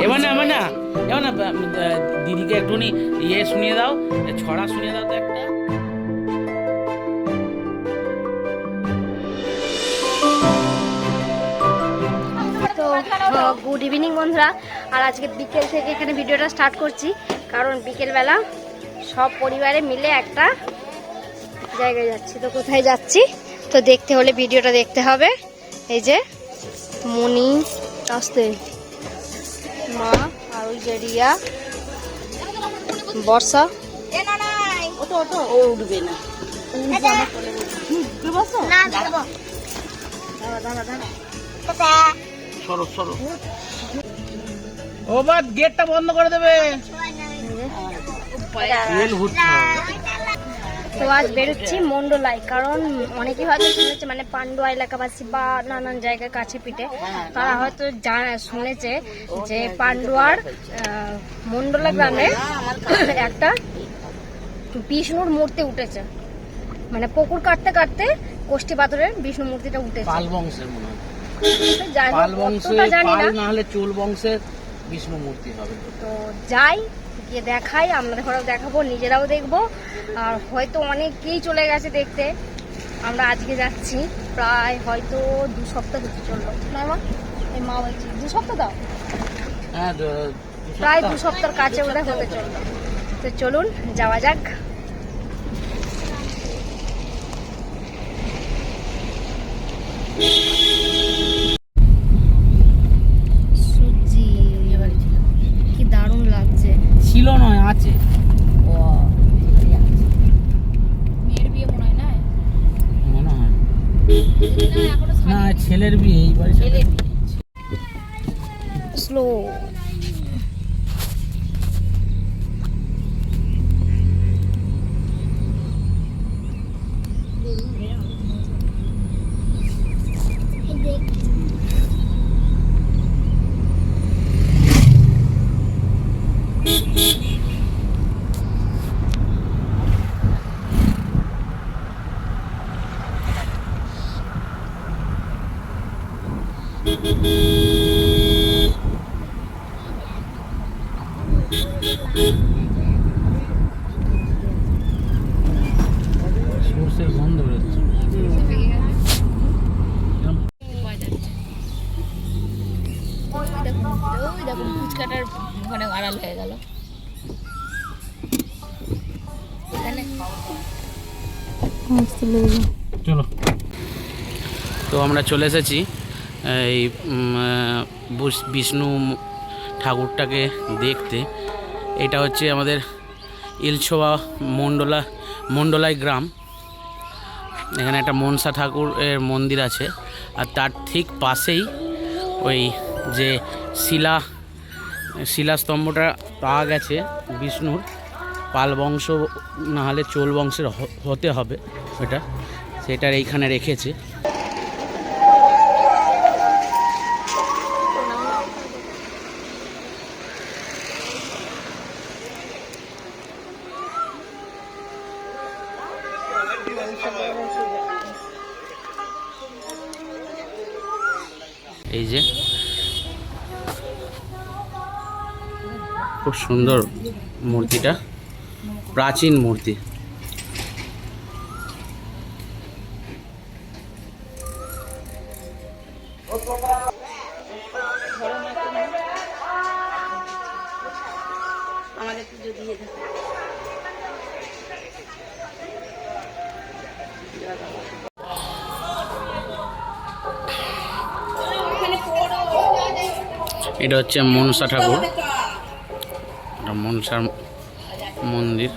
এবার না দিদিকে একটুখানি ইয়ে শুনিয়ে দাও, ছড়া শুনিয়ে দাও তো একটা। তো গুড ইভিনিং বন্ধুরা, আর আজকে বিকেল থেকে এখানে ভিডিওটা স্টার্ট করছি, কারণ বিকেলবেলা সব পরিবারে মিলে একটা জায়গায় যাচ্ছি। তো কোথায় যাচ্ছি তো দেখতে হলে ভিডিওটা দেখতে হবে। এই যে মনি আসতে মা, আর ওই যে রিয়া, বর্ষা, ও উঠবে না। সরো সরো, ও বাদ গেটটা বন্ধ করে দেবে। তো আজ বেরোচ্ছি মন্ডলায়, কারণ অনেকেই হয়তো শুনেছে, মানে পান্ডুয়া এলাকাবাসী বা নানান জায়গায় কাছে পিঠে তারা হয়তো শুনেছে যে পান্ডুয়ার মন্ডলা গ্রামে একটা বিষ্ণুর মূর্তি উঠেছে, মানে পুকুর কাটতে কাটতে কোষ্ঠী পাথরের বিষ্ণু মূর্তিটা উঠেছে। পাল বংশের মনে হয়, পাল বংশের, জানি না হলে চোল বংশের বিষ্ণু মূর্তি হবে। তো যাই গিয়ে দেখাই, আপনাদের ঘরেও দেখাবো, নিজেরাও দেখবো, আর হয়তো অনেকেই চলে গেছে দেখতে। আমরা আজকে যাচ্ছি, প্রায় হয়তো 2 সপ্তাহ হতে চললো না মা, এই মা বলছি 2 সপ্তাহ দাও, হ্যাঁ প্রায় 2 সপ্তাহের কাছে ওটা হতে চললো। তো চলুন যাওয়া যাক। সুজি কি দারুণ লাগছে। ছিল নয়, আছে। মেয়ের বিয়ে মনে হয় না, মনে হয় না, ছেলের বিয়ে এই বাড়ি। স্লো সর্ষের গন্ধ বেরোচ্ছে। ফুচকাটার ওখানে আড়াল হয়ে গেল। চলো, তো আমরা চলে এসেছি এই বিষ্ণু ঠাকুরটাকে দেখতে। এটা হচ্ছে আমাদের ইলছোয়া মন্ডলাই গ্রাম। এখানে একটা মনসা ঠাকুরের মন্দির আছে, আর তার ঠিক পাশেই ওই যে শিলাস্তম্ভটা পাওয়া গেছে বিষ্ণুর, পাল বংশ না হলে চোল বংশের হতে হবে ওটা, সেটার এইখানে রেখেছে। এই যে খুব সুন্দর মূর্তিটা, প্রাচীন মূর্তি। এটা হচ্ছে মনসা ঠাকুর, এটা মনসার মন্দির।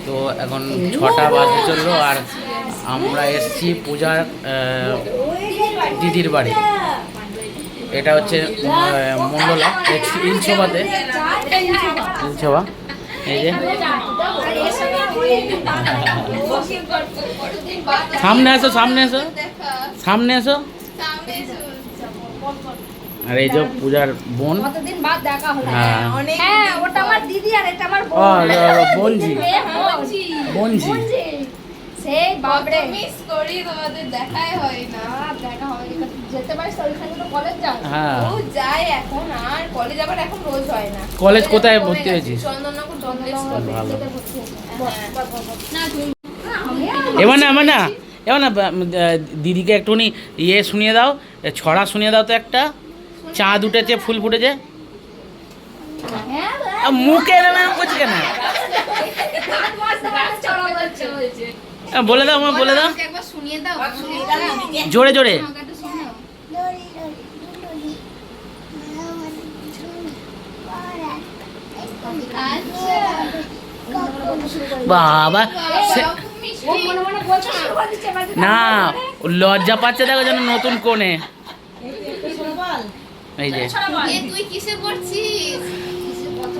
তো এখন 6টা বাজে চললো, আর আমরা এসছি পূজার দিদির বাড়ি। এটা হচ্ছে মন্ডলা ইলছোবাতে, ইলছোবা। এই যে সামনে এসো, সামনে এসো, সামনে এসো। আর এই যে পূজার বোন। কতদিন বাদ দেখা হলো। হ্যাঁ হ্যাঁ ওটা আমার দিদি আর এটা আমার ও বোন। বোনজি বোনজি সেই বাপরে মিস করি, তোমাদের দেখাই হয় না। দেখা হবে যেতে পারিস তো ওইখানে তো কলেজ যাস। হ্যাঁ ও যায় এখন, আর কলেজ আবার এখন রোজ হয় না। কলেজ কোথায় ভর্তি হয়েছিস? চন্দননগর কলেজ। ভালো না তুমি এবার না দিদিকে একটুখানি ইয়ে শুনিয়ে দাও, ছড়া শুনিয়ে দাও তো একটা। চাঁদ উঠেছে ফুল ফুটেছে। মুখে এরকম করছি কেন? বলে দাও আমার, বলে দাও একবার শুনিয়ে দাও। জোরে জোরে। বাবা না লজ্জা পাচ্ছে, দেখো যেন নতুন কোণে। এই যে তুই কিসে পড়ছিস?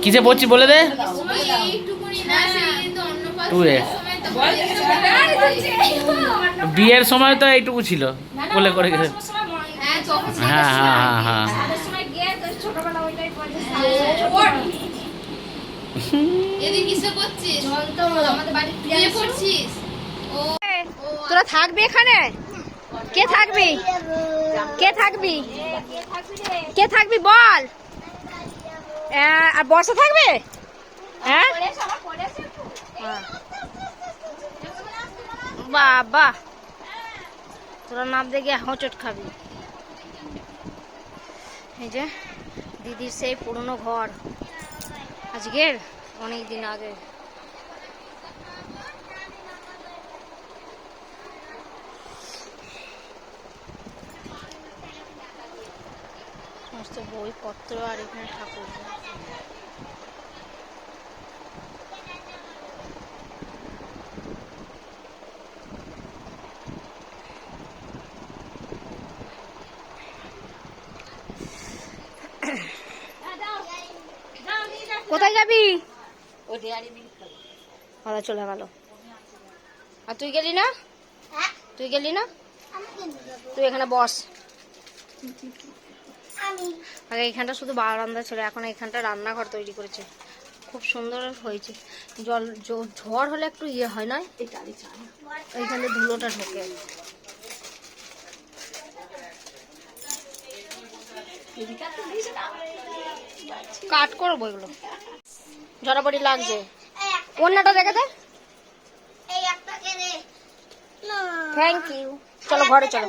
কিসে পড়ছি বলে দে। এইটুকুনি না, সেই তো অন্য পাশ টুয়ে সময় তো বলে। বিয়ের সময় তো এইটুকু ছিল বলে করে গেছে। হ্যাঁ তখন হ্যাঁ হ্যাঁ হ্যাঁ হ্যাঁ এদিকে কিসে পড়ছিস? আমাদের বাড়ি তুই পড়ছিস? তোরা থাকবি এখানে? কে থাকবি? কে থাকবি? কে থাকবি বল? আর বর্ষা থাকবে? হ্যাঁ বাবা তোরা নাম দেখে হোঁচট খাবি। এই যে দিদির সেই পুরনো ঘর, আজকের অনেক দিন আগে। সমস্ত বইপত্র আর এখানে ঠাকুর। কোথায় যাবি? ভালো চলে গেল। আর তুই গেলি না? তুই গেলি না? তুই এখানে বস। আগে এইখানটা শুধু বারান্দা ছিল, এখন এইখানটা রান্নাঘর তৈরি করেছে, খুব সুন্দর হয়েছে। ঝড় হলে একটু ইয়ে হয় না, এইখানে ধুলোটা ঢোকে। কাট করবো এগুলো, ঝরাপড়ি লাগছে। অন্যটা দেখে দে। Thank you. চলো ঘরে চলো,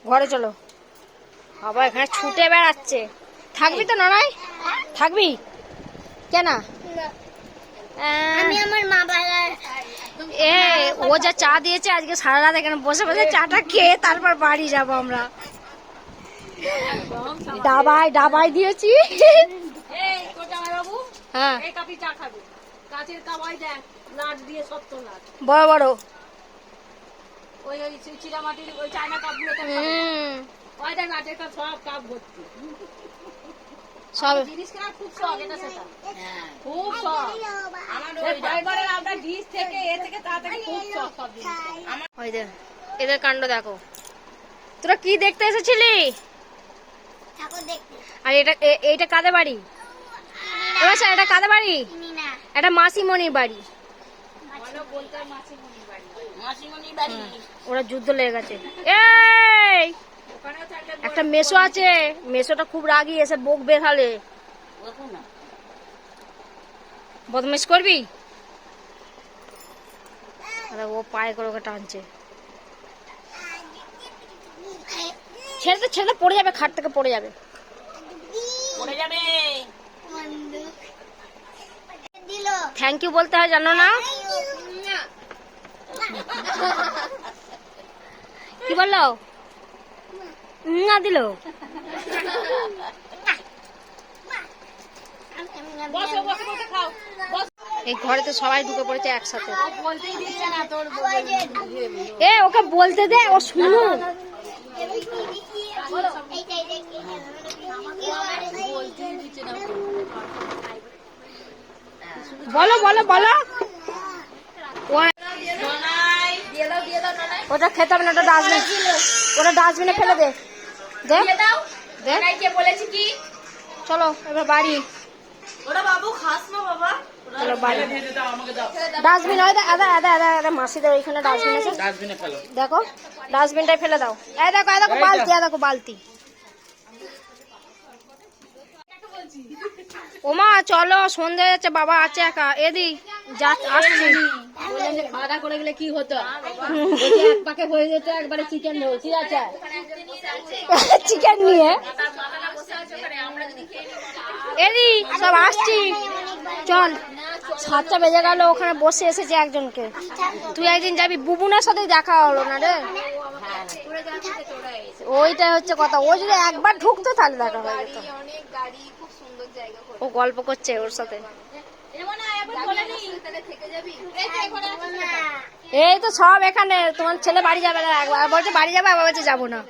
ঘরে চলো। বাবা এখানে ছুটে বেড়াচ্ছে। থাকবি তো নয়? থাকবি কেন? আমি আমার মা বাবার ও যা চা দিয়েছে আজকে সারা রাত এখানে বসে বসে চাটা খেয়ে তারপর বাড়ি যাব আমরা। ডাবায় ডাবায় দিয়েছি। হ্যাঁ বড় বড় সব এদের কাণ্ড দেখো। তোরা কি দেখতে এসেছিলি? আর এটা কাদের বাড়ি? এটা কাদের বাড়ি? এটা মাসিমণির বাড়ি। ওরা যুদ্ধ লেগে গেছে। এই একটা মেসো আছে, মেসোটা খুব রাগি, এসে বক বের বদমাইশ করবি। ও পায়ে করে ওকে টানছে। ছেড়ে ছেড়ে পড়ে যাবে, খাট থেকে পড়ে যাবে। থ্যাংক ইউ বলতে হয় জানো না? কি বললো? না দিল। এই ঘরে তো সবাই ঢুকে পড়েছে একসাথে। এ ওকে বলতে দে, ও শুনুক। বলো বলো বলো। ওটা খেতে হবে না, ওটা ডাস্টবিনে ফেলে দে। দেখ কে বলেছি কি চলো এবার বাড়ি। ওরা বাবু খাস না বাবা চলো বাড়ি। আমাকে দাও, ডাস্টবিন হয় আদা আদা আদা আদা মাসিদের ওইখানে ডাস্টবিন আছে, ডাস্টবিনে ফেলো। দেখো ডাস্টবিনটাই ফেলে দাও। এই দেখো বালতি, দেখো বালতি। ওমা চলো সন্ধ্যে হয়ে যাচ্ছে, বাবা আছে একা। এদি যা আসছি। খাওয়া দাওয়া করে গেলে কি হতো এক পাকে হয়ে যেত একবারে চিকেন রোল ঠিক আছে চিকেন নিয়ে এদি সব আসছি, চল। 7টা বেজে গেল, ওখানে বসে এসেছে একজনকে। তুই একদিন যাবি, বুবুনের সাথে দেখা হলো না রে। ওইটাই হচ্ছে কথা, ও যদি একবার ঢুকতো তাহলে দেখা হয়ে যেত। ও গল্প করছে ওর সাথে। এই তো সব এখানে, তোমার ছেলে বাড়ি যাবে না, একবার বলছে বাড়ি যাবে, আবার বলছে যাবো না।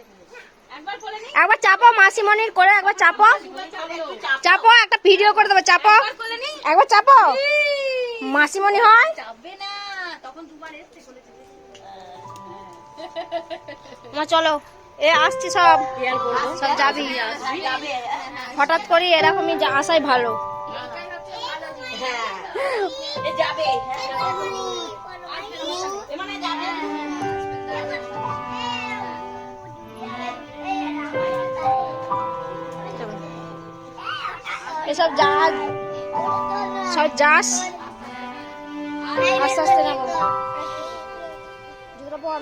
একবার চাপো মাসিমণির করে, একবার চাপো চাপো, একটা ভিডিও করে দেবো, চাপো একবার চাপো। মাসিমণি হয় মা, চলো এ আসছি, সব সব যাবি। হঠাৎ করে এরকমই আসাই ভালো। এসব জাহাজ সব যাস আস্তে আস্তে নামো, জুতোটা পর।